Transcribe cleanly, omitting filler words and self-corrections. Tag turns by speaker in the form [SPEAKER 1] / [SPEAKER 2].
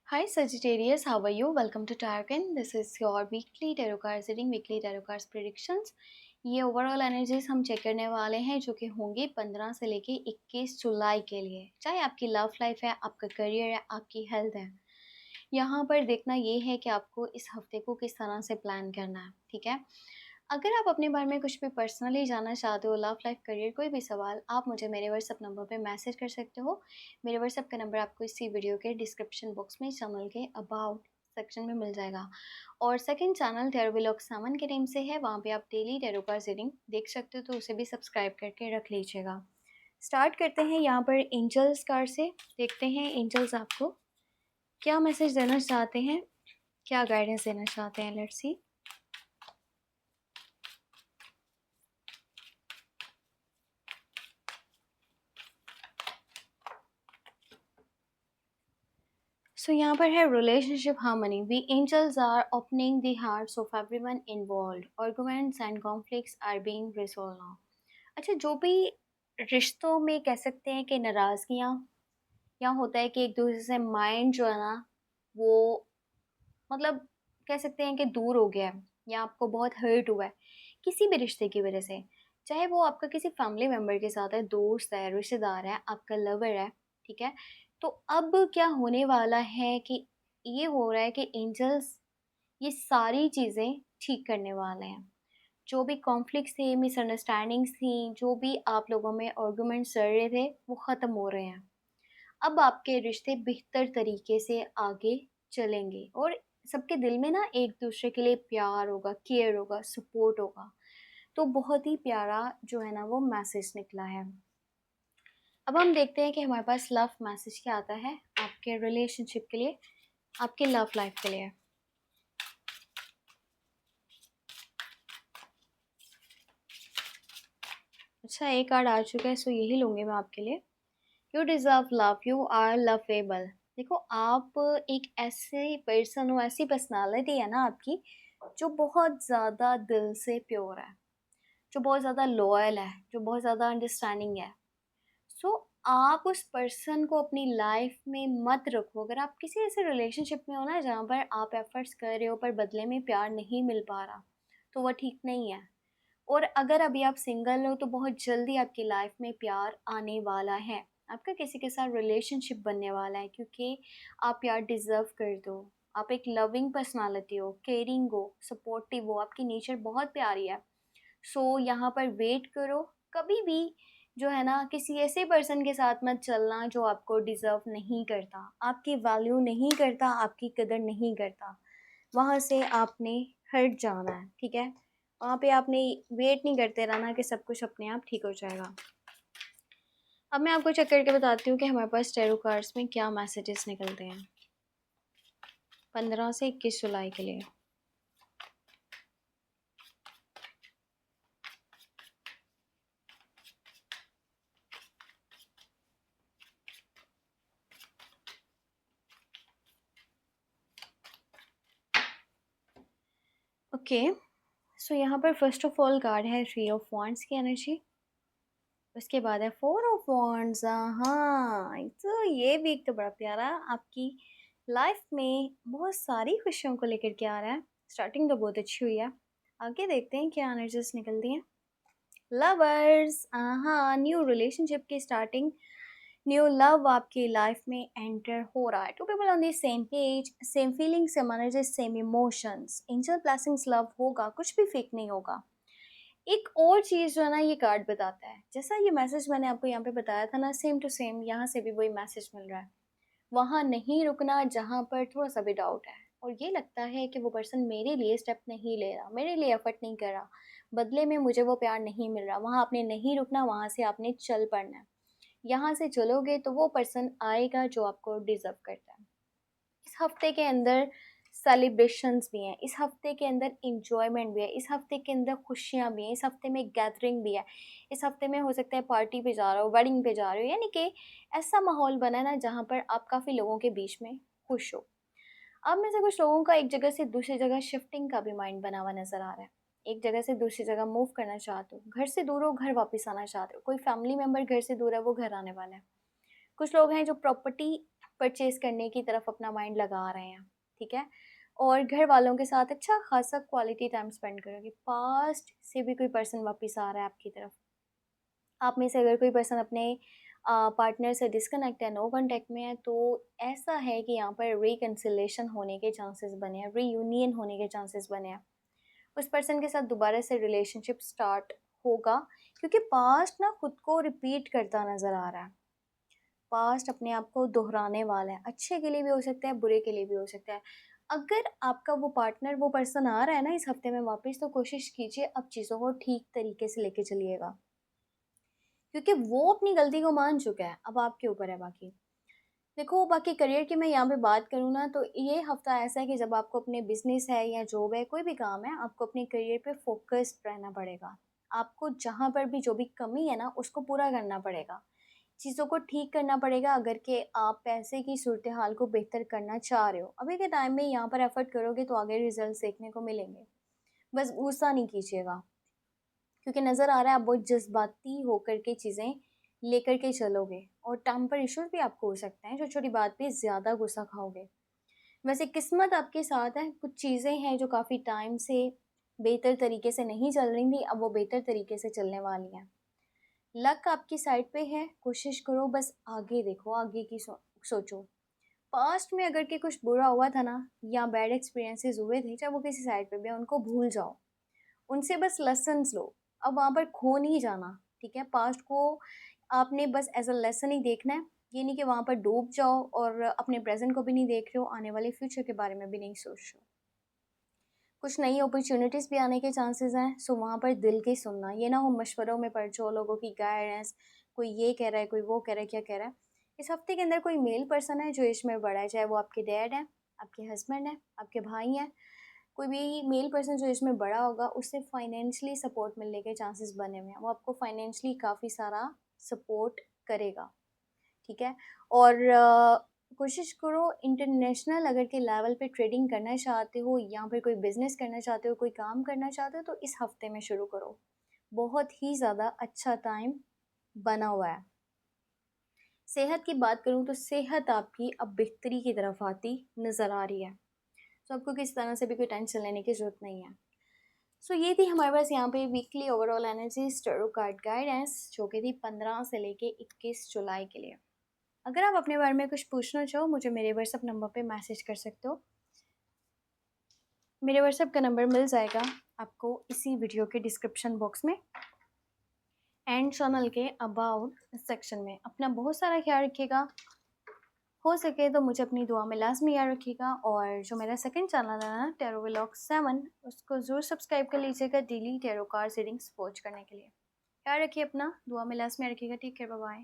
[SPEAKER 1] Hi Sagittarius, how are you? Welcome to Tarkin. This is your weekly tarot cards reading, weekly tarot cards predictions. ये overall energies हम check करने वाले हैं जो कि होंगी 15 से लेके 21 जुलाई के लिए। चाहे आपकी लव लाइफ है, आपका करियर है, आपकी हेल्थ है, यहाँ पर देखना ये है कि आपको इस हफ्ते को किस तरह से प्लान करना है। ठीक है, अगर आप अपने बारे में कुछ भी पर्सनली जानना चाहते हो, लव लाइफ करियर कोई भी सवाल, आप मुझे मेरे व्हाट्सअप नंबर पे मैसेज कर सकते हो। मेरे व्हाट्सअप का नंबर आपको इसी वीडियो के डिस्क्रिप्शन बॉक्स में चैनल के अबाउट सेक्शन में मिल जाएगा। और सेकंड चैनल टेरो व्लॉग 7 के नेम से है, वहाँ पे आप डेली टेरो कार्ड रीडिंग देख सकते हो, तो उसे भी सब्सक्राइब करके रख लीजिएगा। स्टार्ट करते हैं यहाँ पर एंजल्स कार्ड से। देखते हैं एंजल्स आपको क्या मैसेज देना चाहते हैं, क्या गाइडेंस देना चाहते हैं। Let's see. सो यहाँ पर है relationship harmony. We angels are opening the hearts of everyone involved. Arguments and conflicts are being resolve now. अच्छा, जो भी रिश्तों में कह सकते हैं कि नाराज़गियाँ या होता है कि एक दूसरे से माइंड जो है ना, वो मतलब कह सकते हैं कि दूर हो गया है या आपको बहुत हर्ट हुआ है किसी भी रिश्ते की वजह से। चाहे वो आपका किसी फैमिली मेम्बर के साथ है, दोस्त है, रिश्तेदार है, आपका लवर है। ठीक है, तो अब क्या होने वाला है कि ये हो रहा है कि एंजल्स ये सारी चीज़ें ठीक करने वाले हैं। जो भी कॉन्फ्लिक्ट्स थे, मिसअंडरस्टैंडिंग्स थी, जो भी आप लोगों में आर्गुमेंट्स चल रहे थे, वो ख़त्म हो रहे हैं। अब आपके रिश्ते बेहतर तरीके से आगे चलेंगे और सबके दिल में ना एक दूसरे के लिए प्यार होगा, केयर होगा, सपोर्ट होगा। तो बहुत ही प्यारा जो है ना वो मैसेज निकला है। अब हम देखते हैं कि हमारे पास लव मैसेज क्या आता है आपके रिलेशनशिप के लिए, आपके लव लाइफ के लिए। अच्छा, एक कार्ड आ चुका है, सो यही लूँगी मैं आपके लिए। You deserve love, you are lovable. देखो, आप एक ऐसे पर्सन हो, ऐसी पर्सनालिटी है ना आपकी, जो बहुत ज़्यादा दिल से प्योर है, जो बहुत ज़्यादा लॉयल है, जो बहुत ज़्यादा अंडरस्टैंडिंग है। सो आप उस पर्सन को अपनी लाइफ में मत रखो। अगर आप किसी ऐसे रिलेशनशिप में हो ना जहाँ पर आप एफर्ट्स कर रहे हो पर बदले में प्यार नहीं मिल पा रहा, तो वह ठीक नहीं है। और अगर अभी आप सिंगल हो तो बहुत जल्दी आपकी लाइफ में प्यार आने वाला है, आपका किसी के साथ रिलेशनशिप बनने वाला है, क्योंकि आप प्यार डिज़र्व करते हो। आप एक लविंग पर्सनालिटी हो, केयरिंग हो, सपोर्टिव हो, आपकी नेचर बहुत प्यारी है। सो यहाँ पर वेट करो। कभी भी जो है ना किसी ऐसे पर्सन के साथ मत चलना जो आपको डिज़र्व नहीं करता, आपकी वैल्यू नहीं करता, आपकी कदर नहीं करता। वहाँ से आपने हट जाना है। ठीक है, वहाँ पे आपने वेट नहीं करते रहना कि सब कुछ अपने आप ठीक हो जाएगा। अब मैं आपको चेक करके बताती हूँ कि हमारे पास टैरो कार्ड्स में क्या मैसेजेस निकलते हैं 15 से 21 जुलाई के लिए। ओके, सो यहाँ पर फर्स्ट ऑफ ऑल कार्ड है 3 ऑफ वॉन्ड्स की एनर्जी। उसके बाद है 4 ऑफ वॉन्ड्स। हाँ, तो ये वीक तो बड़ा प्यारा आपकी लाइफ में बहुत सारी खुशियों को लेकर के आ रहा है। स्टार्टिंग तो बहुत अच्छी हुई है, आगे देखते हैं क्या एनर्जीज निकलती हैं। लवर्स, हाँ, न्यू रिलेशनशिप की स्टार्टिंग, न्यू लव आपकी लाइफ में एंटर हो रहा है। Two people on the same page, same feeling, same energy, same emotions. Angel blessings, love होगा, कुछ भी फेक नहीं होगा। एक और चीज़ जो है ना ये कार्ड बताता है, जैसा ये मैसेज मैंने आपको यहाँ पे बताया था ना, सेम टू सेम यहाँ से भी वही मैसेज मिल रहा है। वहाँ नहीं रुकना जहाँ पर थोड़ा सा भी डाउट है और ये लगता है कि वो पर्सन मेरे लिए स्टेप नहीं ले रहा, मेरे लिए एफर्ट नहीं कर रहा, बदले में मुझे वो प्यार नहीं मिल रहा। वहाँ आपने नहीं रुकना, वहाँ से आपने चल पड़ना है। यहाँ से चलोगे तो वो पर्सन आएगा जो आपको डिज़र्व करता है। इस हफ्ते के अंदर सेलिब्रेशंस भी हैं, इस हफ्ते के अंदर इंजॉयमेंट भी है, इस हफ्ते के अंदर खुशियाँ भी हैं, इस हफ्ते में गैदरिंग भी है। इस हफ्ते में हो सकता है पार्टी पे जा रहे हो, वेडिंग पे जा रहे हो, यानी कि ऐसा माहौल बना है ना जहाँ पर आप काफ़ी लोगों के बीच में खुश हो। अब में से कुछ लोगों का एक जगह से दूसरी जगह शिफ्टिंग का भी माइंड बना हुआ नज़र आ रहा है। एक जगह से दूसरी जगह मूव करना चाहते हो, घर से दूर हो घर वापस आना चाहते हो, कोई फैमिली मेम्बर घर से दूर है वो घर आने वाला है। कुछ लोग हैं जो प्रॉपर्टी परचेज़ करने की तरफ अपना माइंड लगा रहे हैं, ठीक है? और घर वालों के साथ अच्छा खासा क्वालिटी टाइम स्पेंड करोगे। पास्ट से भी कोई पर्सन वापस आ रहा है आपकी तरफ। आप में से अगर कोई पर्सन अपने पार्टनर से डिस्कनेक्ट है, नो कॉन्टैक्ट में है, तो ऐसा है कि यहाँ पर रिकन्सिलेशन होने के चांसेस बने हैं, रीयूनियन होने के चांसेस बने हैं। उस पर्सन के साथ दोबारा से रिलेशनशिप स्टार्ट होगा, क्योंकि पास्ट ना खुद को रिपीट करता नज़र आ रहा है। पास्ट अपने आप को दोहराने वाला है, अच्छे के लिए भी हो सकता है, बुरे के लिए भी हो सकता है। अगर आपका वो पार्टनर, वो पर्सन आ रहा है ना इस हफ्ते में वापस, तो कोशिश कीजिए अब चीज़ों को ठीक तरीके से लेके चलिएगा, क्योंकि वो अपनी गलती को मान चुका है, अब आपके ऊपर है बाकी। देखो, बाकी करियर की मैं यहाँ पे बात करूँ ना, तो ये हफ्ता ऐसा है कि जब आपको अपने बिजनेस है या जॉब है, कोई भी काम है, आपको अपने करियर पे फोकस्ड रहना पड़ेगा। आपको जहाँ पर भी जो भी कमी है ना, उसको पूरा करना पड़ेगा। चीज़ों को ठीक करना पड़ेगा अगर कि आप पैसे की सूरत हाल को बेहतर करना चाह रहे हो। अभी के टाइम में यहाँ पर एफर्ट करोगे तो आगे रिजल्ट देखने को मिलेंगे। बस गुस्सा नहीं कीजिएगा, क्योंकि नज़र आ रहा है आप बहुत जज़्बाती होकर के चीज़ें लेकर के चलोगे और टेम्पर इश्यूज़ भी आपको हो सकते हैं, छोटी-छोटी बात पे ज़्यादा गुस्सा खाओगे। वैसे किस्मत आपके साथ है, कुछ चीज़ें हैं जो काफ़ी टाइम से बेहतर तरीके से नहीं चल रही थी, अब वो बेहतर तरीके से चलने वाली हैं। लक आपकी साइड पे है, कोशिश करो बस आगे देखो, आगे की सोचो। पास्ट में अगर के कुछ बुरा हुआ था ना, या बैड एक्सपीरियंसेस हुए थे, चाहे वो किसी साइड पे भी, उनको भूल जाओ। उनसे बस लेसन्स लो। अब वहाँ पर खो नहीं जाना, ठीक है? पास्ट को आपने बस एज़ अ लेसन ही देखना है। ये नहीं कि वहाँ पर डूब जाओ और अपने प्रेज़ेंट को भी नहीं देख रहे हो, आने वाले फ्यूचर के बारे में भी नहीं सोच रहे हो। कुछ नई अपॉर्च्युनिटीज़ भी आने के चांसेस हैं, सो वहाँ पर दिल की सुनना। ये ना हो मशवरों में पड़ जाओ, लोगों की गाइडेंस, कोई ये कह रहा है, कोई वो कह रहा है, क्या कह रहा है। इस हफ़्ते के अंदर कोई मेल पर्सन है जो एज में बड़ा है, चाहे वो आपके डैड हैं, आपके हस्बैंड हैं, आपके भाई हैं, कोई भी मेल पर्सन जो इसमें बड़ा होगा, उससे फाइनेंशियली सपोर्ट मिलने के चांसेस बने हुए हैं। वो आपको फाइनेंशियली काफ़ी सारा सपोर्ट करेगा, ठीक है? और कोशिश करो इंटरनेशनल अगर के लेवल पे ट्रेडिंग करना चाहते हो या फिर कोई बिज़नेस करना चाहते हो, कोई काम करना चाहते हो, तो इस हफ़्ते में शुरू करो। बहुत ही ज़्यादा अच्छा टाइम बना हुआ है। सेहत की बात करूँ तो सेहत आपकी अब बेहतरी की तरफ आती नज़र आ रही है। तो आपको किसी तरह से भी कोई टेंशन लेने की ज़रूरत नहीं है। सो ये थी हमारे पास यहाँ पे weekly overall energy tarot card guidance, जो कि थी 15 से लेके 21 जुलाई के लिए। अगर आप अपने बारे में कुछ पूछना चाहो, मुझे मेरे व्हाट्सएप नंबर पे मैसेज कर सकते हो। मेरे व्हाट्सएप का नंबर मिल जाएगा आपको इसी वीडियो के डिस्क्रिप्शन बॉक्स में एंड चैनल के अबाउट सेक्शन में। अपना बहुत सारा ख्याल रखिएगा। हो सके तो मुझे अपनी दुआ में लाज़मी याद रखिएगा, और जो मेरा सेकंड चैनल है ना, टैरो व्लॉग 7, उसको ज़रूर सब्सक्राइब कर लीजिएगा daily tarot card readings watch करने के लिए। ख्याल रखिए अपना, दुआ में लाज़मी याद रखिएगा। Take care, bye bye.